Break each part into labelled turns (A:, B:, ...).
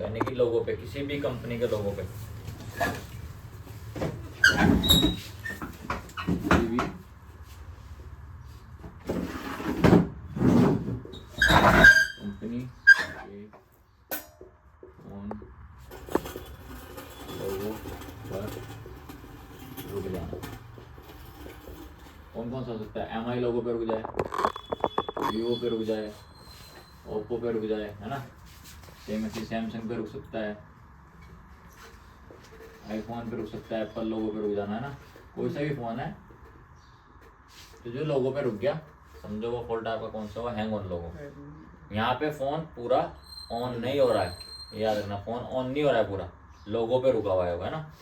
A: यानी कि लोगो पे, किसी भी कंपनी के लोगो पे। कंपनी के फोन लोगो पर रुक जाना। कौन कौन सा हो सकता है? MI लोगो पे रुक जाए, वीवो पे रुक जाए, ओप्पो पे रुक जाए, है ना। सेम ऐसे सैमसंग पे रुक सकता है, आईफोन पे रुक सकता है, एप्पल लोगो पे रुक जाना, है ना। कोई सा भी फोन है तो जो लोगो पे रुक गया, समझो वो फॉल्ट आपका कौन सा हुआ? हैंग ऑन लोगो। यहाँ पे फोन पूरा ऑन नहीं हो रहा है, याद रखना, फोन ऑन नहीं हो रहा है, पूरा लोगो पे रुका हुआ होगा, है ना।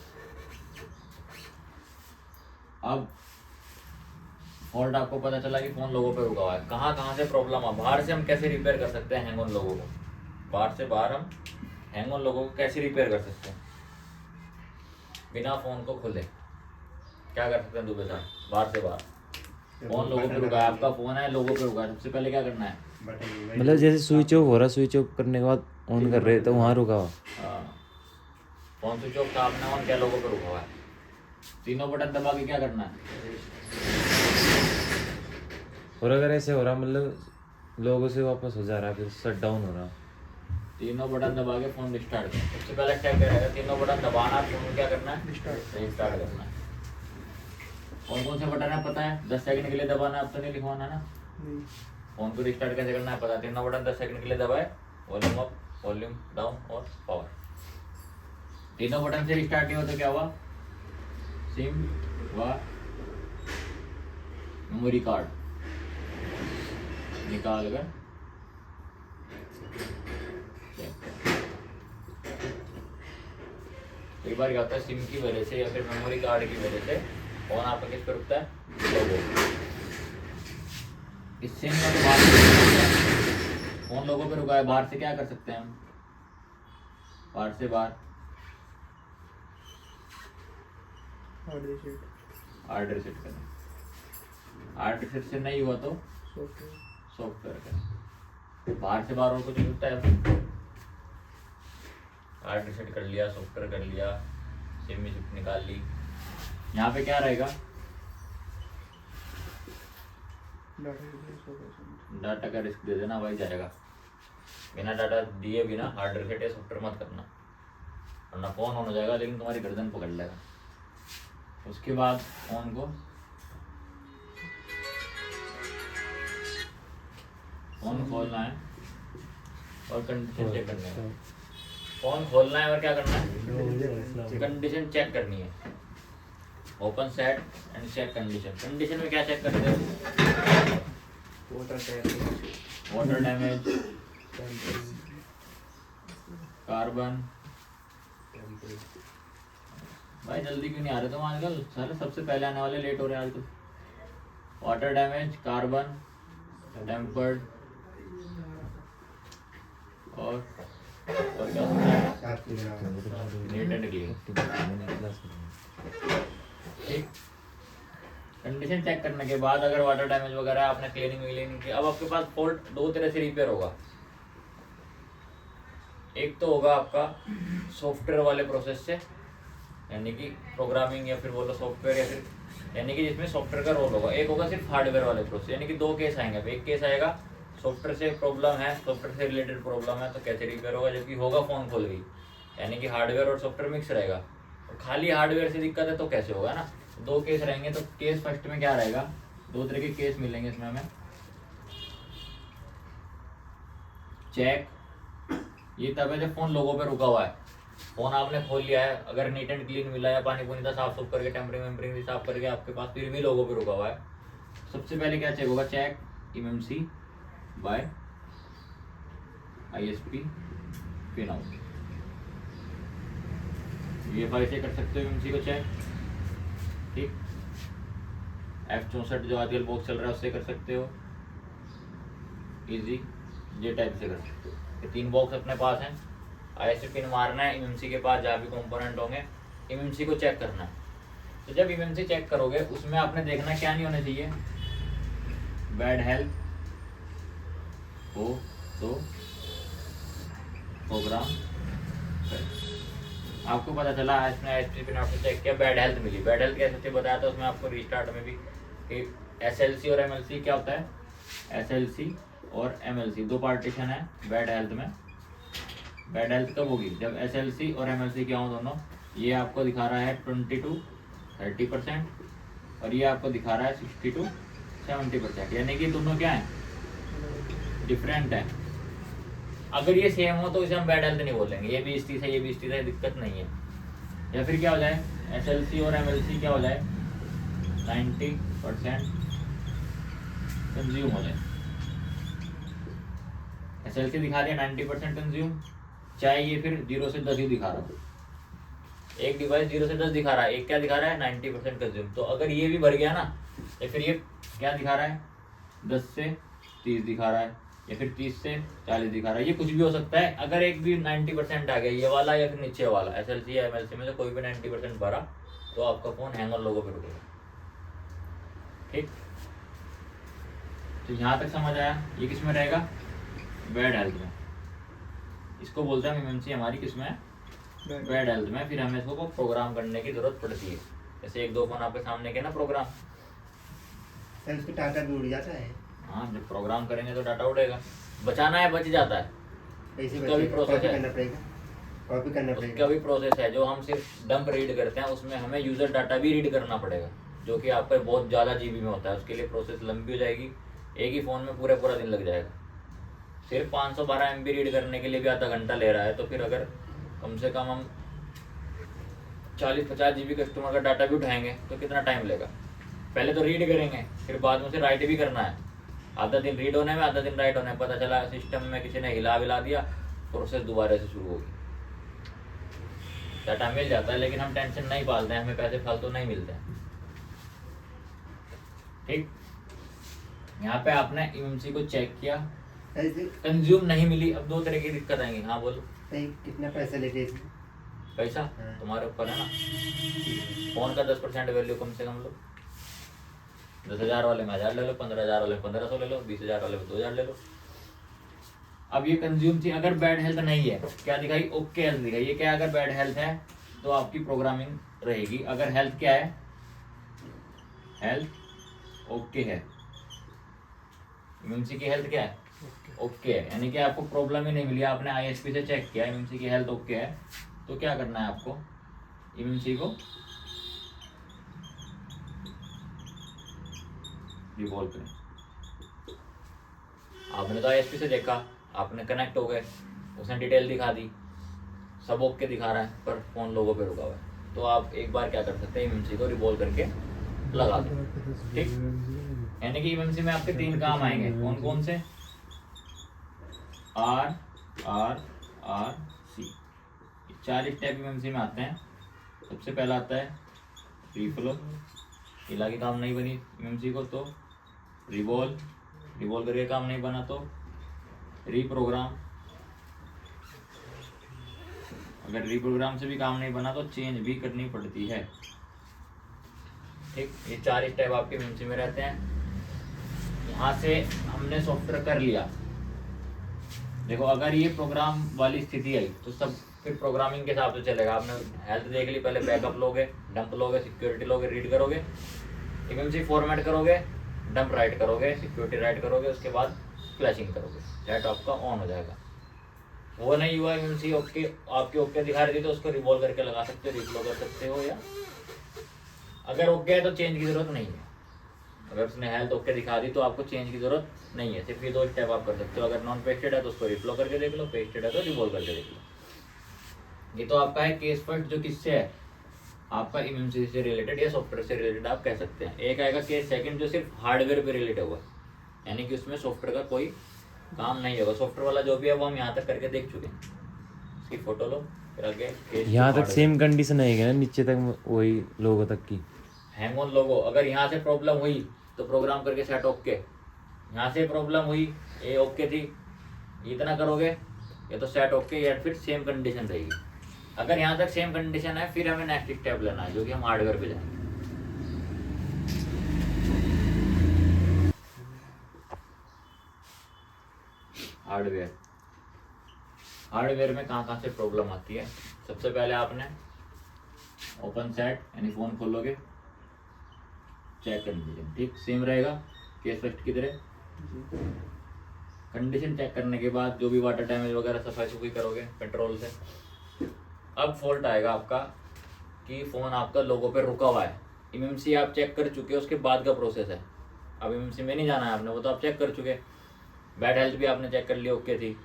A: अब फॉल्ट आपको पता चला कि फोन लोगो पे रुका हुआ है, कहाँ से प्रॉब्लम है, बाहर से हम कैसे रिपेयर कर सकते हैं हैंग ऑन लोगो को? बाहर से बाहर हम हैंग ऑन लोगो को कैसे रिपेयर कर सकते हैं बिना फोन को खोले? क्या कर सकते हैं दुबे साहब? बाहर से बाहर फोन लोगो पे रुका है, आपका फोन है लोगो पे रुका है, सबसे पहले क्या करना है?
B: मतलब जैसे स्विच ऑफ हो रहा, स्विच ऑफ करने के बाद ऑन कर रहे तो वहाँ रुका हुआ।
A: हाँ, फोन स्विच ऑफ था आपने, ऑन क्या लोगो पे रुका हुआ है। तीनों बटन दबा के क्या करना है?
B: और अगर ऐसे हो रहा मतलब लोगों से वापस हो जा रहा है, फिर शट डाउन हो रहा,
A: तीनों बटन दबा के फोन रिस्टार्ट करना। सबसे पहले स्टेप क्या रहेगा? तीनों बटन दबाना, फोन क्या करना है? रिस्टार्ट करना है। कौन कौन से बटन है पता है? 10 सेकंड के लिए दबाना है, अब तो नहीं लिखवाना ना। फोन को रिस्टार्ट कैसे करना है पता है? तीनों बटन 10 सेकंड के लिए दबाए, वॉल्यूम अप, वॉल्यूम डाउन और पावर। तीनों बटन से रिस्टार्ट नहीं हो तो क्या हुआ? सिम व मेमोरी कार्ड निकाल कर कई बार क्या होता है, सिम की वजह से या फिर मेमोरी कार्ड की वजह से फोन आपका किस पे रुकता है? लोगो। इस सिम में तो बाहर फोन लोगो पे रुका है, बाहर से क्या कर सकते हैं हम? बाहर से बाहर हार्ड रीसेट करें। हार्ड रीसेट से नहीं हुआ तो सॉफ्टवेयर करें। बाहर से बाहर और कुछ रुकता है? हार्ड रीसेट कर लिया, सॉफ्टवेयर कर लिया, सिम में चिप निकाल ली। यहाँ पे क्या रहेगा? डाटा का रिस्क दे देना भाई, जाएगा। बिना डाटा दिए बिना हार्ड रीसेट या सॉफ्टवेयर मत करना, वरना फोन ऑन हो जाएगा लेकिन तुम्हारी गर्दन पकड़ लेगा। उसके बाद फोन को खोलना है और कंडीशन चेक करनी है। फोन खोलना है और क्या करना है? कंडीशन चेक करनी है। Open set and check condition. Condition में क्या चेक करते हैं? Water damage, carbon. भाई जल्दी क्यों नहीं आ रहे तुम आजकल? सारे सबसे पहले आने वाले लेट हो रहे हैं आजकल। वाटर डैमेज, कार्बन, टेम्पर्ड और क्या होता है? Neat and clean. ठीक। कंडीशन चेक करने के बाद अगर वाटर डैमेज वगैरह आपने क्लीनिंग की, अब आपके पास फॉल्ट दो तरह से रिपेयर होगा। एक तो होगा आपका सॉफ्टवेयर वाले प्रोसेस से, यानी कि प्रोग्रामिंग या फिर बोलो सॉफ्टवेयर, या फिर यानी कि जिसमें सॉफ्टवेयर का रोल होगा। एक होगा सिर्फ हार्डवेयर वाले प्रोसेस, यानी कि दो केस आएंगे। एक केस आएगा सॉफ्टवेयर से प्रॉब्लम है, सॉफ्टवेयर से रिलेटेड प्रॉब्लम है तो कैसे रिपेयर होगा, जबकि होगा फोन खोल गई, यानी कि हार्डवेयर और सॉफ्टवेयर मिक्स रहेगा। और खाली हार्डवेयर से दिक्कत है तो कैसे होगा ना। दो केस रहेंगे। तो केस फर्स्ट में क्या रहेगा? दो तरह के केस मिलेंगे इसमें हमें। चेक, ये तब है जब फोन लोगो पे रुका हुआ है, फोन आपने खोल लिया है, अगर नीट एंड क्लीन मिला है, पानी पूनी था साफ सुफ करके, टेम्परिंग वेम्परिंग भी साफ करके आपके पास, फिर भी लोगो पे रुका हुआ है, सबसे पहले क्या चेक होगा? Check MMC by ISP pin out. UEFI से कर सकते हो MMC को चेक। ठीक। F64 जो आजकल बॉक्स चल रहा है उससे कर सकते हो। इजी ये टाइप से कर सकते हो। ये तीन बॉक्स अपने पास हैं। ISP पिन मारना है, MMC के पास जहाँ भी कंपोनेंट होंगे MMC को चेक करना है। तो जब MMC चेक करोगे उसमें आपने देखना क्या नहीं होना चाहिए? बैड हेल्थ हो तो प्रोग्राम आपको पता चला इसने एचपी पिन आपने चेक किया, बैड हेल्थ मिली। बैड हेल्थ कैसे होती है बताया था उसमें आपको रीस्टार्ट में भी कि एसएलसी और एमएलसी क्या होता है। एसएलसी और एमएलसी दो पार्टीशन है बैड हेल्थ में। बैड हेल्थ कब होगी जब एसएलसी और एमएलसी क्या हो दोनों, ये आपको दिखा रहा है 20 to 30% और ये आपको दिखा रहा है 60 to 70%, यानी कि दोनों क्या है, डिफरेंट है। अगर ये सेम हो तो इसे हम बैड हेल्थ नहीं बोलेंगे, ये 20-30 है ये 20-30 है, दिक्कत नहीं है। या फिर क्या हो जाए एसएलसी और एमएलसी क्या हो जाए 90% कंज्यूम हो जाए। एसएलसी दिखा दिया 90% कंज्यूम, चाहे ये फिर 0 से 10 ही दिखा रहा हो। एक डिवाइस 0 से 10 दिखा रहा है, एक क्या दिखा रहा है 90% कंज्यूम। तो अगर ये भी भर गया ना या फिर ये क्या दिखा रहा है 10 से 30 दिखा रहा है या फिर 30 से 40 दिखा रहा है, ये कुछ भी हो सकता है। अगर एक भी 90% आ गया ये वाला या फिर नीचे वाला एसएलसी या एमएलसी में से कोई भी 90% भरा तो आपका फोन हैंग ऑन लोगों पे रुकेगा। ठीक, तो यहाँ तक समझ आया। ये किस में रहेगा, बैड हेल्थ में। इसको बोलते हैं एमएमसी हमारी किस में, बैड हेल्थ में। फिर हमें इसको प्रोग्राम करने की जरूरत पड़ती है। जैसे एक दो फोन आपके सामने के ना प्रोग्राम,
C: सर उसका डाटा भी उड़ जाता है।
A: हाँ जब प्रोग्राम करेंगे तो डाटा उड़ेगा, बचाना है बच जाता है।
C: कैसे
A: उसका भी प्रोसेस है,
C: करना पड़ेगा, कॉपी करना
A: उसका
C: पड़ेगा।
A: भी प्रोसेस है। जो हम सिर्फ डंप रीड करते हैं उसमें हमें यूजर डाटा भी रीड करना पड़ेगा, जो कि आपका बहुत ज़्यादा जीबी में होता है। उसके लिए प्रोसेस लंबी हो जाएगी, एक ही फ़ोन में पूरा दिन लग जाएगा। सिर्फ 512 MB रीड करने के लिए भी आधा घंटा ले रहा है, तो फिर अगर कम से कम हम 40-50 GB कस्टमर का डाटा भी उठाएंगे तो कितना टाइम लेगा। पहले तो रीड करेंगे फिर बाद में उसे राइट भी करना है। आधा दिन रीड होने में आधा दिन राइट होने में, पता चला सिस्टम में किसी ने हिला विला दिया, प्रोसेस दोबारा से शुरू होगी। डाटा मिल जाता है लेकिन हम टेंशन नहीं पालते हैं, हमें पैसे फालतू नहीं मिलते हैं। ठीक, यहाँ पे आपने एमएमसी को चेक किया,
C: ऐसे
A: कंज्यूम नहीं मिली। अब दो तरह की दिक्कत आएंगी। हाँ बोलो।
C: नहीं, कितना पैसा लेते हैं?
A: पैसा
C: हाँ।
A: तुम्हारे ऊपर है ना, फोन का 10% वैल्यू कम से कम लो। 10,000 वाले में 1000 ले लो, 15,000 वाले में 1500 ले लो, 20,000 वाले में 2000 ले लो। अब ये कंज्यूम थी। अगर बैड हेल्थ नहीं है, क्या दिखाई, ओके हेल्थ दिखाई। ये क्या, अगर बैड हेल्थ है तो आपकी प्रोग्रामिंग रहेगी। अगर हेल्थ क्या है, हेल्थ ओके है, एमएमसी की हेल्थ क्या है, ओके है, यानी कि आपको प्रॉब्लम ही नहीं मिली। आपने आईएसपी से चेक किया एमएमसी की हेल्थ ओके है, तो क्या करना है आपको, एमएमसी को रिवॉल्व करें। आपने तो आईएसपी से देखा, आपने कनेक्ट हो गए, उसने डिटेल दिखा दी, सब ओके दिखा रहा है, पर फोन लोगों पे रुका हुआ है। तो आप एक बार क्या कर सकते हैं, एमएमसी को रिवॉल्व करके लगा दो। ठीक, यानी कि एमएमसी में आपके 3 काम आएंगे। कौन कौन से, R R R C, 4 step MMC में आते हैं। सबसे पहला आता है रीफ्लो, हिला के काम नहीं बनी एमएमसी को तो रिवॉल्व, रिवॉल्व करके काम नहीं बना तो रीप्रोग्राम, अगर रीप्रोग्राम से भी काम नहीं बना तो चेंज भी करनी पड़ती है। ठीक, ये 4 स्टेप आपके एमएमसी में रहते हैं। यहाँ से हमने सॉफ्टवेयर कर लिया। देखो अगर ये प्रोग्राम वाली स्थिति आई तो सब फिर प्रोग्रामिंग के हिसाब से चलेगा। आपने हेल्थ देख ली, पहले बैकअप लोगे, डंप लोगे, सिक्योरिटी लोगे, रीड करोगे, एमएमसी फॉर्मेट करोगे, डंप राइट करोगे, सिक्योरिटी राइट करोगे, उसके बाद फ्लैशिंग करोगे, डाटा आपका ऑन हो जाएगा। वो नहीं हुआ एमएमसी ओके, आपके ओके दिखा रही थी तो उसको रिवॉल्व करके लगा सकते हो, रिफ्लो कर सकते हो, या अगर ओके है तो चेंज की जरूरत नहीं है। अगर उसने हेल्थ ओके दिखा दी तो आपको चेंज की जरूरत नहीं है, सिर्फ ये 2 स्टेप आप कर सकते हो। अगर नॉन पेस्टेड है तो उसको रिफ्लो करके देख लो, पेस्टेड है तो रिवॉल्व करके देख लो। ये तो आपका है केस फर्स्ट, जो किससे है, आपका एमएमसी से रिलेटेड या सॉफ्टवेयर से रिलेटेड आप कह सकते हैं। एक आएगा केस सेकंड, जो सिर्फ हार्डवेयर पे रिलेटेड हुआ, यानी कि उसमें सॉफ्टवेयर का कोई काम नहीं होगा। सॉफ्टवेयर वाला जो भी है वो हम यहाँ तक करके देख चुके हैं। इसकी फोटो लो, फिर आगे केस
B: यहाँ तक सेम कंडीशन आएगी ना, नीचे तक वही लोगों तक की।
A: हैंग ऑन लोगो, अगर यहाँ से प्रॉब्लम हुई तो प्रोग्राम करके सेट ओके, यहाँ से प्रॉब्लम हुई, ये ओके थी, इतना करोगे ये तो सेट ओके, या फिर सेम कंडीशन रहेगी। अगर यहाँ तक सेम कंडीशन है फिर हमें नेक्स्ट स्टेप लेना है, जो कि हम हार्डवेयर पे जाएंगे। हार्डवेयर हार्डवेयर में कहाँ कहाँ से प्रॉब्लम आती है। सबसे पहले आपने ओपन सेट यानी फ़ोन खोलोगे, चेक कंडीशन, ठीक सेम रहेगा केस फर्स्ट की तरह। कंडीशन चेक करने के बाद जो भी वाटर डैमेज वगैरह सफाई सुफाई करोगे पेट्रोल से। अब फॉल्ट आएगा आपका कि फ़ोन आपका लोगो पे रुका हुआ है। एमएमसी आप चेक कर चुके हो, उसके बाद का प्रोसेस है। अब एमएमसी में नहीं जाना है आपने, वो तो आप चेक कर चुके। बैड हेल्थ भी आपने चेक कर ली, ओके थी।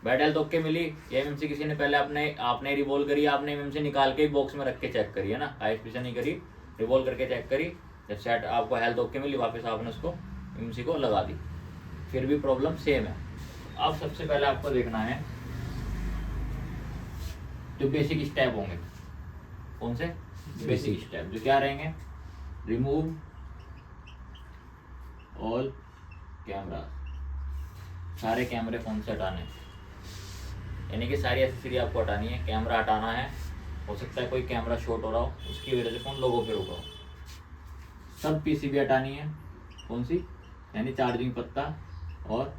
A: बैड हेल्थ ओके मिली, ये एमएमसी किसी ने पहले आपने रिवॉल्व करी, आपने एमएमसी निकाल के बॉक्स में रख के चेक करी है ना, आईएसपी से नहीं करी, रिवॉल्व करके चेक करी। जब सेट आपको हेल्थ ओके मिली, वापस आपने उसको एमएमसी को लगा दी, फिर भी प्रॉब्लम सेम है। अब सबसे पहले आपको देखना है जो बेसिक स्टेप होंगे। कौन से बेसिक स्टेप? जो क्या रहेंगे? रिमूव ऑल कैमरा, सारे कैमरे फोन से हटाने, यानी कि सारी एसेसरी आपको हटानी है। कैमरा हटाना है, हो सकता है कोई कैमरा शॉर्ट हो रहा हो, उसकी वजह से फोन लोगों पे रुका हो। सब पीसीबी हटानी है। कौन सी? यानी चार्जिंग पत्ता और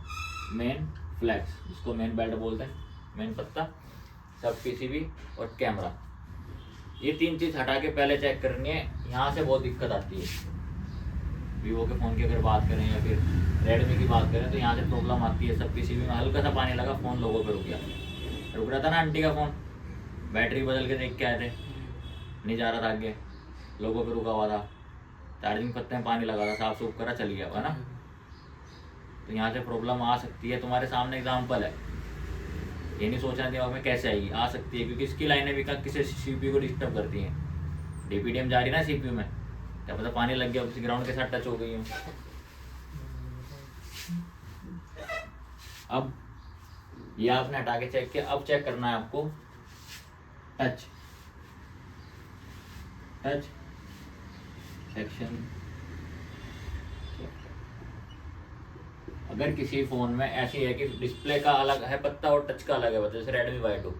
A: मेन फ्लैक्स, जिसको मेन बेल्ट बोलते हैं, मेन पत्ता, सब पीसीबी और कैमरा, ये तीन चीज़ हटा के पहले चेक करनी है। यहाँ से बहुत दिक्कत आती है। वीवो के फ़ोन की अगर बात करें या फिर रेडमी की बात करें तो यहाँ से प्रॉब्लम आती है। सब पीसीबी में हल्का सा पानी लगा, फ़ोन लोगों पे रुक गया। रुक रहा था ना आंटी का फ़ोन, बैटरी बदल के देख के आए थे, नहीं जा रहा था आगे, लोगों पे रुका हुआ था, चार्जिंग पत्ते में पानी लगा था, साफ सूफ करा, चल गया हुआ ना। तो यहाँ से प्रॉब्लम आ सकती है। तुम्हारे सामने एग्जाम्पल है, ये नहीं सोचना दिमाग में कैसे आएगी, आ सकती है, क्योंकि इसकी लाइनें भी किसी सीपीयू को डिस्टर्ब करती हैं। डीपीडीएम जा रही है ना सीपीयू में, क्या पता पानी लग गया, उसी ग्राउंड के साथ टच हो गई हूँ। अब ये आपने हटा के चेक किया। अब चेक करना है आपको टच सेक्शन। अगर किसी फ़ोन में ऐसी है कि डिस्प्ले का अलग है पत्ता और टच का अलग है, जैसे रेडमी Y2,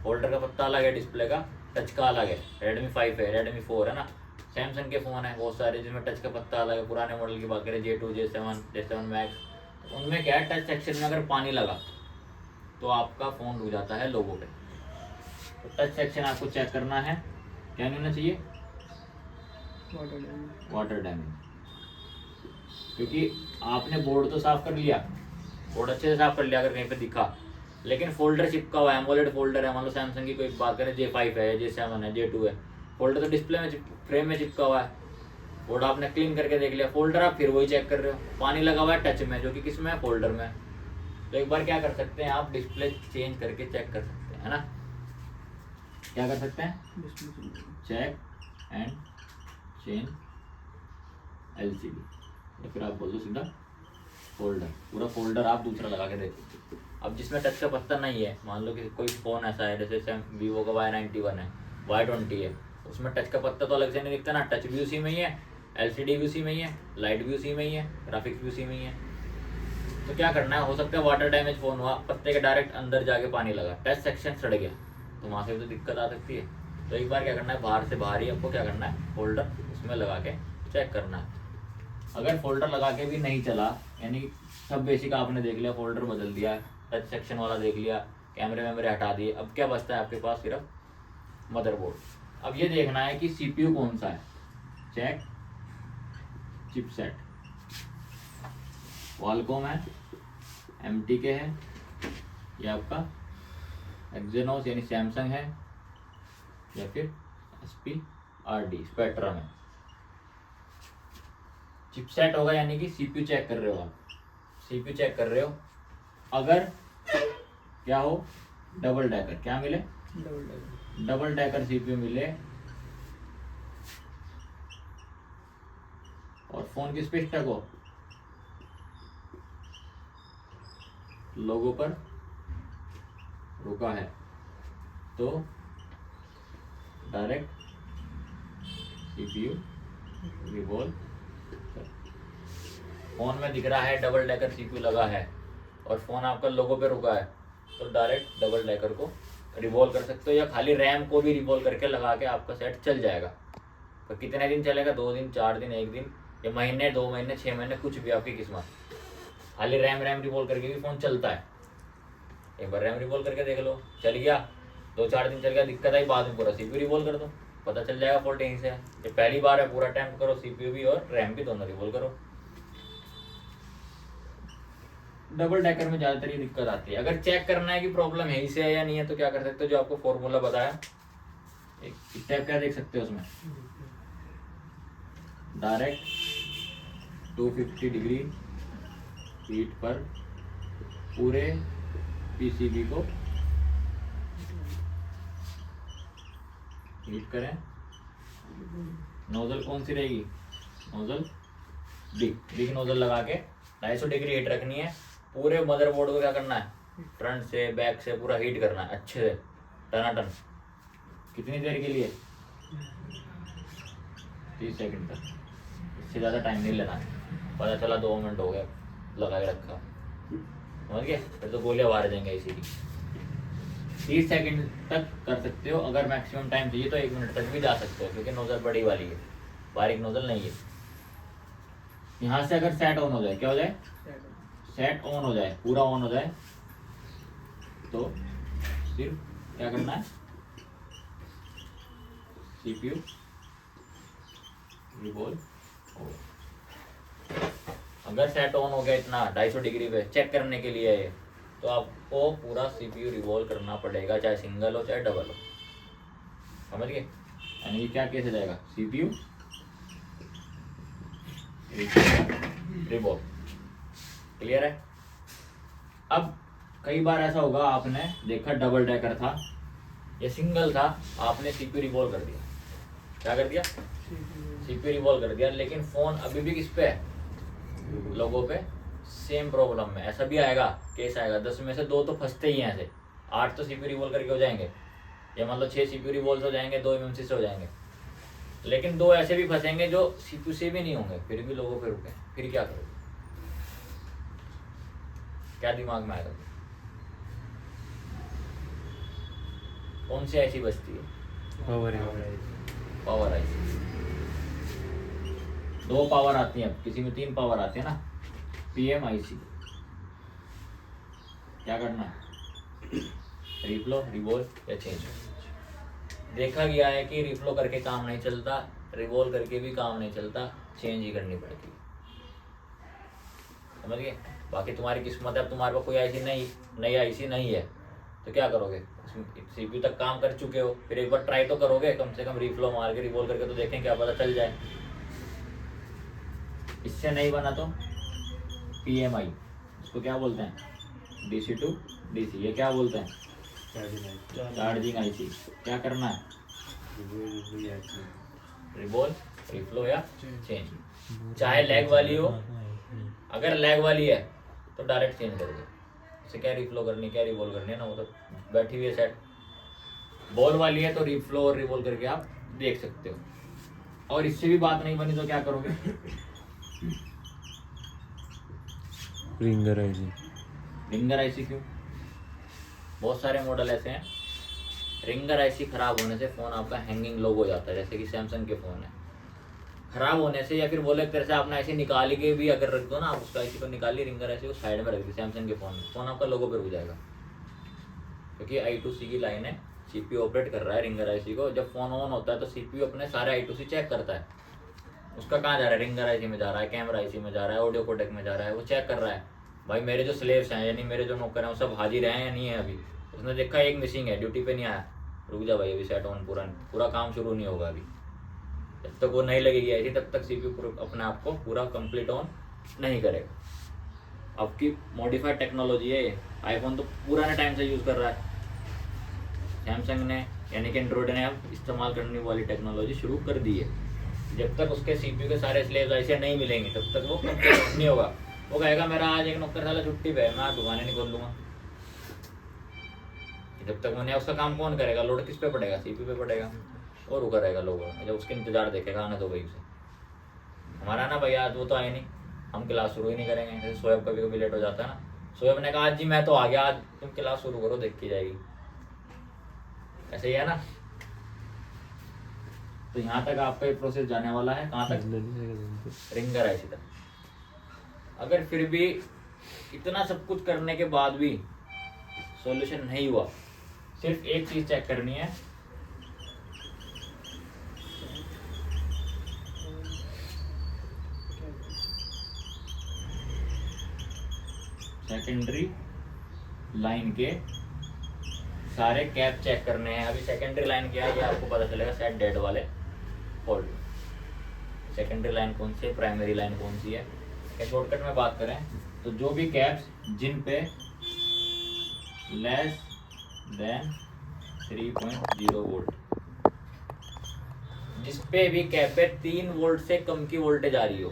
A: फोल्डर का पत्ता अलग है, डिस्प्ले का, टच का अलग है। रेडमी 5 है, रेडमी 4 है ना। सैमसंग के फ़ोन है बहुत सारे जिसमें टच का पत्ता अलग है। पुराने मॉडल की बात करें, J2, J7 मैक्स, उनमें क्या है, टच सेक्शन में अगर पानी लगा तो आपका फ़ोन रुक जाता है लोगों पे। तो टच सेक्शन आपको चेक करना है, क्या नहीं होना चाहिए? Water damage. क्योंकि आपने बोर्ड तो साफ कर लिया, बोर्ड अच्छे से साफ कर लिया अगर कहीं पे दिखा, लेकिन फोल्डर चिपका हुआ है, एमोलेड फोल्डर है। मान लो सैमसंग की कोई बात करें, J5 है, J7 है, J2 है, फोल्डर तो डिस्प्ले में फ्रेम में चिपका हुआ है। बोर्ड आपने क्लीन करके देख लिया, फोल्डर आप फिर वही चेक कर रहे हो, पानी लगा हुआ है टच में, जो कि किस में है? फोल्डर में। तो एक बार क्या कर सकते हैं आप, डिस्प्ले चेंज करके चेक कर सकते हैं, है ना। क्या कर सकते हैं? चेक एंड चेंज LCD, या फिर आप बोल दो सीधा फोल्डर। पूरा फोल्डर आप दूसरा लगा के देखो। अब जिसमें टच का पत्ता नहीं है, मान लो कि कोई फ़ोन ऐसा है जैसे वीवो का Y91 है, Y20 है, उसमें टच का पत्ता तो अलग से नहीं दिखता ना, टच भी उसी में ही है, LCD भी उसी में ही है, लाइट भी उसी में ही है, ग्राफिक्स भी उसी में ही है। तो क्या करना है, हो सकता है वाटर डैमेज फ़ोन हुआ, पत्ते के डायरेक्ट अंदर जाके पानी लगा, टच सेक्शन सड़ गया, तो वहाँ से भी तो दिक्कत आ सकती है। तो एक बार क्या करना है, बाहर से बाहर ही आपको क्या करना है, फोल्डर उसमें लगा के चेक करना है। अगर फोल्डर लगा के भी नहीं चला, यानी सब बेसिक आपने देख लिया, फोल्डर बदल दिया, टच सेक्शन वाला देख लिया, कैमरे वैमरे हटा दिए, अब क्या बचता है आपके पास? सिर्फ मदरबोर्ड। अब ये देखना है कि CPU कौन सा है, चेक चिपसेट, क्वालकॉम है, MTK है, या आपका एक्जीनोस यानी सैमसंग है, या फिर SPRD स्पेक्ट्रम है। चिपसेट होगा यानी कि CPU चेक कर रहे हो आप, CPU चेक कर रहे हो। अगर क्या हो, डबल डेकर, क्या मिले? डबल डेकर CPU मिले और फोन किस पे स्टक हो, लोगों पर रुका है, तो डायरेक्ट CPU रिवॉल्व। फ़ोन में दिख रहा है डबल डेकर CPU लगा है और फ़ोन आपका लोगो पे रुका है, तो डायरेक्ट डबल डेकर को रिवॉल्व कर सकते हो, या खाली रैम को भी रिवॉल्व करके लगा के आपका सेट चल जाएगा। तो कितने दिन चलेगा? 2 दिन, 4 दिन, 1 दिन, या महीने, 2 महीने, 6 महीने, कुछ भी आपकी किस्मत। खाली रैम रिवॉल्व करके भी फ़ोन चलता है। एक बार रैम रिवॉल्व करके देख लो, चल गया 2-4 दिन चल गया, दिक्कत आई, बाद में पूरा सीपीयू रिवॉल्व कर दो, पता चल जाएगा फॉल्ट यहीं से है। ये पहली बार है, पूरा टाइम करो सीपीयू भी और रैम भी दोनों रिवॉल्व करो। डबल डेकर में ज्यादातर ये दिक्कत आती है। अगर चेक करना है कि प्रॉब्लम यहीं से है या नहीं है तो क्या कर सकते हो, जो आपको फॉर्मूला बताया, एक स्टेप क्या देख सकते हो उसमें, डायरेक्ट 250 डिग्री हीट पर पूरे पीसीबी को हीट करें। नोजल कौन सी रहेगी, नोजल बिग नोजल लगा के 250 डिग्री हीट रखनी है। पूरे मदरबोर्ड को क्या करना है, फ्रंट से बैक से पूरा हीट करना है अच्छे से टनाटन। कितनी देर के लिए, 30 सेकंड तक, इससे ज़्यादा टाइम नहीं लेना है। पता चला 2 मिनट हो गया लगा के रखा, समझ गए, फिर तो गोलियां मार देंगे इसी की। 30 सेकंड तक कर सकते हो, अगर मैक्सिमम टाइम चाहिए तो 1 मिनट तक भी जा सकते हो, क्योंकि नोजल बड़ी वाली है, बारीक नोजल नहीं है। यहाँ से अगर सेट ऑन हो जाए, क्या हो जाए, सेट ऑन हो जाए, पूरा ऑन हो जाए, तो सिर्फ क्या करना है, सीपीयू रिवॉल्व हो। अगर सेट ऑन हो गया इतना 250 डिग्री पे चेक करने के लिए है, तो आपको पूरा सीपीयू रिवॉल्व करना पड़ेगा, चाहे सिंगल हो चाहे डबल हो, समझ गए। यानी कि क्या केस हो जाएगा, सीपीयू रिवॉल्व, क्लियर है। अब कई बार ऐसा होगा, आपने देखा डबल डेकर था या सिंगल था, आपने सीपीयू रिवॉल्व कर दिया, क्या कर दिया, सीपीयू रिवॉल्व कर दिया, लेकिन फोन अभी भी किस पे है, लोगों पे सेम प्रॉब्लम में। ऐसा भी आएगा, केस आएगा 10 में से 2 तो फंसते ही हैं, ऐसे 8 तो सीपीयू रिवॉल्व करके हो जाएंगे, या मान लो 6 सीपीयू रिवॉल्व हो जाएंगे, 2 एमएमसी से हो जाएंगे, लेकिन 2 ऐसे भी फंसेंगे जो सीपीयू से भी नहीं होंगे, फिर भी लोगों पे रुके, फिर क्या करोगे, क्या दिमाग में आएगा, कौन सी ऐसी बचती है, पावर आईसी। 2 पावर आती हैं, किसी में 3 पावर आती है ना, पीएम आईसी। क्या करना है, रिफ्लो, रिवॉल्व या चेंज। देखा गया है कि रिफ्लो करके काम नहीं चलता, रिवॉल्व करके भी काम नहीं चलता, चेंज ही करनी पड़ती है, समझ गए। बाकी तुम्हारी किस्मत है, अब तुम्हारे पास कोई आईसी नहीं, नई आईसी नहीं है तो क्या करोगे, सीपीयू तक काम कर चुके हो, फिर एक बार ट्राई तो करोगे, कम से कम रिफ्लो मार के रिवॉल्व करके तो देखें, क्या पता चल जाए। इससे नहीं बना तो पीएमआई, उसको क्या बोलते हैं, डीसी टू डीसी, ये क्या बोलते हैं, चार्जिंग आईसी। क्या करना है, रिवॉल्व, रिफ्लो या चेंज, चाहे लैग वाली हो। अगर लैग वाली है तो डायरेक्ट चेंज कर दो, इसे क्या रिफ्लो करनी, क्या रिवॉल्व करनी है ना, वो तो बैठी हुई है सेट। बॉल वाली है तो रिफ्लो और रिवॉल्व करके आप देख सकते हो। और इससे भी बात नहीं बनी तो क्या करोगे,
B: रिंगर आईसी।
A: रिंगर आईसी क्यों, बहुत सारे मॉडल ऐसे हैं, रिंगर आईसी खराब होने से फ़ोन आपका हैंगिंग लोग हो जाता है, जैसे कि सैमसंग के फ़ोन है, खराब होने से, या फिर बोले एक तरह से आपने ऐसे निकाल के भी अगर रख दो ना, आप उसका आईसी को निकाली, रिंगर आईसी को साइड में रख दी सैमसंग के फ़ोन आपका लोगो पे रुक जाएगा, क्योंकि I2C की लाइन है, सीपीयू ऑपरेट कर रहा है रिंगर आईसी को। जब फ़ोन ऑन होता है तो सीपीयू अपने सारे I2C चेक करता है, उसका कहाँ जा रहा है, रिंगर आईसी में जा रहा है, कैमरा आईसी में जा रहा है, ऑडियो कोडेक में जा रहा है, वो चेक कर रहा है भाई मेरे जो स्लेव्स हैं, यानी मेरे जो नौकर हैं, वो सब हाजिर हैं या नहीं है। अभी उसने देखा एक मिसिंग है, ड्यूटी पे नहीं आया, रुक जा भाई, अभी सेट ऑन पूरा काम शुरू नहीं होगा अभी, जब तक वो नहीं लगेगी ऐसी तब तक सीपीयू अपने आप को पूरा कंप्लीट ऑन नहीं करेगा। आपकी मॉडिफाइड टेक्नोलॉजी है, आईफोन तो पुराने टाइम से यूज़ कर रहा है, सैमसंग ने यानी कि एंड्रॉयड ने अब इस्तेमाल करने वाली टेक्नोलॉजी शुरू कर दी है। जब तक उसके सीपीयू के सारे स्लेव्स ऐसे नहीं मिलेंगे तब तक वो कंप्लीट नहीं होगा। वो कहेगा मेरा आज एक नौकर साला छुट्टी पे है, मैं आज दुकानें नहीं खोल लूँगा। जब तक मैंने उसका काम कौन करेगा, लोड किस पे पड़ेगा, सीपीयू पे पड़ेगा, और रुका रहेगा लोगों में, जब उसके इंतजार देखेगा आना तो भाई से हमारा ना भाई आज वो तो आए नहीं, हम क्लास शुरू ही नहीं करेंगे। जैसे शोएब कभी कभी लेट हो जाता है ना, शोएब ने कहा आज जी मैं तो आ गया, आज तुम क्लास शुरू करो, देखी जाएगी, ऐसे ही है ना। तो यहाँ तक आपका ये प्रोसेस जाने वाला है, कहाँ तक, रिंगर आईसी तक। अगर फिर भी इतना सब कुछ करने के बाद भी सॉल्यूशन नहीं हुआ, सिर्फ एक चीज चेक करनी है, सेकेंडरी लाइन के सारे कैप चेक करने हैं। अभी सेकेंडरी लाइन क्या है ये आपको पता चलेगा सेट डेड वाले फॉल्ट। सेकेंडरी लाइन कौन सी है, प्राइमरी लाइन कौन सी है। शॉर्टकट में बात करें तो जो भी कैप्स जिन पे लेस देन 3.0 वोल्ट, जिस पे भी कैप पे 3 वोल्ट से कम की वोल्टेज आ रही हो,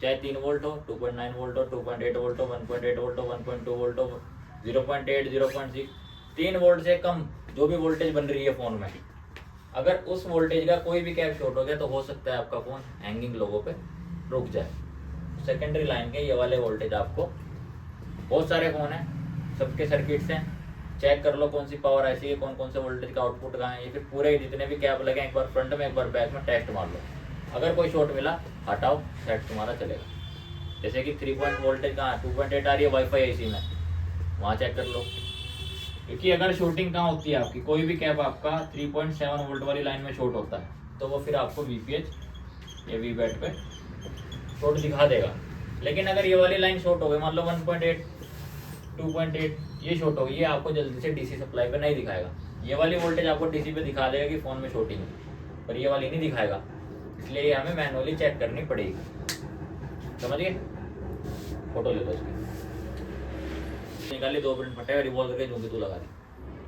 A: चाहे 3 वोल्ट हो, 2.9 वोल्ट हो, 2.8 वोल्ट हो, 1.8 वोल्ट हो, 1.2 वोल्ट हो, 0.8, 0.6, 3 वोल्ट से कम जो भी वोल्टेज बन रही है फ़ोन में, अगर उस वोल्टेज का कोई भी कैप शॉर्ट हो गया तो हो सकता है आपका फ़ोन हैंगिंग लोगों पे रुक जाए। सेकेंडरी लाइन के ये वाले वोल्टेज आपको, बहुत सारे फ़ोन हैं, सबके सर्किट्स हैं, चेक कर लो कौन सी पावर ऐसी है, कौन कौन से वोल्टेज का आउटपुट कहाँ है, ये फिर पूरे जितने भी कैप लगे एक बार फ्रंट में एक बार बैक में टेस्ट मार लो। अगर कोई शॉर्ट मिला हटाओ, सेट तुम्हारा चलेगा। जैसे कि 3 वोल्टेज कहाँ 2.8 आ रही है वाईफाई एसी में, वहाँ चेक कर लो। क्योंकि अगर शॉर्टिंग कहाँ होती है आपकी, कोई भी कैप आपका 3.7 वोल्ट वाली लाइन में शॉर्ट होता है तो वो फिर आपको VPH या VBAT पे शॉर्ट दिखा देगा। लेकिन अगर ये वाली लाइन शॉर्ट हो गई, मान लो 1.8, 2.8 ये शॉर्ट हो गई, ये आपको जल्दी से DC सप्लाई पे नहीं दिखाएगा। ये वाली वोल्टेज आपको DC पे दिखा देगा कि फ़ोन में शॉर्टिंग है, पर ये वाली नहीं दिखाएगा, इसलिए ये हमें मैनुअली चेक करनी पड़ेगी। समझ गए? फोटो ले लो उसकी, निकाली 2 प्रिंट फटे रिवॉल्व करके जो कि तू लगा दी,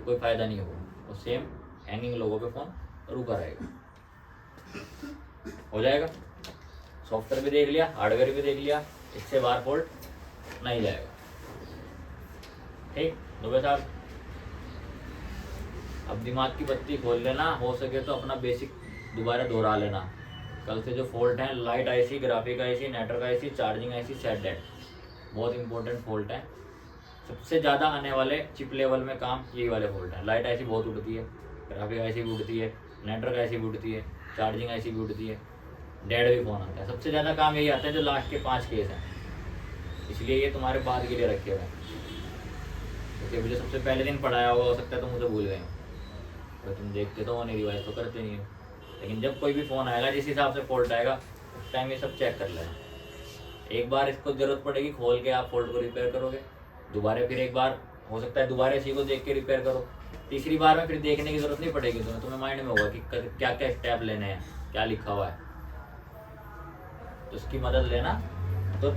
A: कोई फायदा नहीं होगा। और सेम हैंगिंग लोगों पे फ़ोन रुका रहेगा। हो जाएगा? सॉफ्टवेयर भी देख लिया, हार्डवेयर भी देख लिया, इससे बाहर फॉल्ट नहीं जाएगा। ठीक दुबे साहब, अब दिमाग की बत्ती खोल लेना, हो सके तो अपना बेसिक दोबारा दोहरा लेना। कल से जो फॉल्ट हैं, light IC, graphic IC, network IC, charging IC, set dead, बहुत इंपॉर्टेंट फॉल्ट है। सबसे ज़्यादा आने वाले चिप लेवल में काम यही वाले फॉल्ट हैं। लाइट आईसी बहुत उड़ती है, ग्राफिक आईसी भी उड़ती है, नेटवर्क आईसी भी उड़ती है, चार्जिंग आईसी भी उड़ती है, डेड भी फ़ोन आता है। सबसे ज़्यादा काम यही आता है जो लास्ट के 5 केस हैं, इसलिए ये तुम्हारे बाद के लिए रखे हुए हैं। क्योंकि मुझे सबसे पहले दिन पढ़ाया होगा, हो सकता है तुम मुझे भूल गए हो, तो तुम देखते तो हो नहीं, रिवाइज तो करते नहीं हो। लेकिन जब कोई भी फ़ोन आएगा, जिस हिसाब से फॉल्ट आएगा उस टाइम ये सब चेक कर लेना। एक बार इसको ज़रूरत पड़ेगी, खोल के आप फॉल्ट को रिपेयर करोगे, दोबारा फिर एक बार हो सकता है दोबारा इसी को देख के रिपेयर करो, तीसरी बार में फिर देखने की ज़रूरत नहीं पड़ेगी तुम्हें माइंड में होगा कि क्या क्या स्टेप लेने हैं, क्या लिखा हुआ है, तो उसकी मदद लेना। तो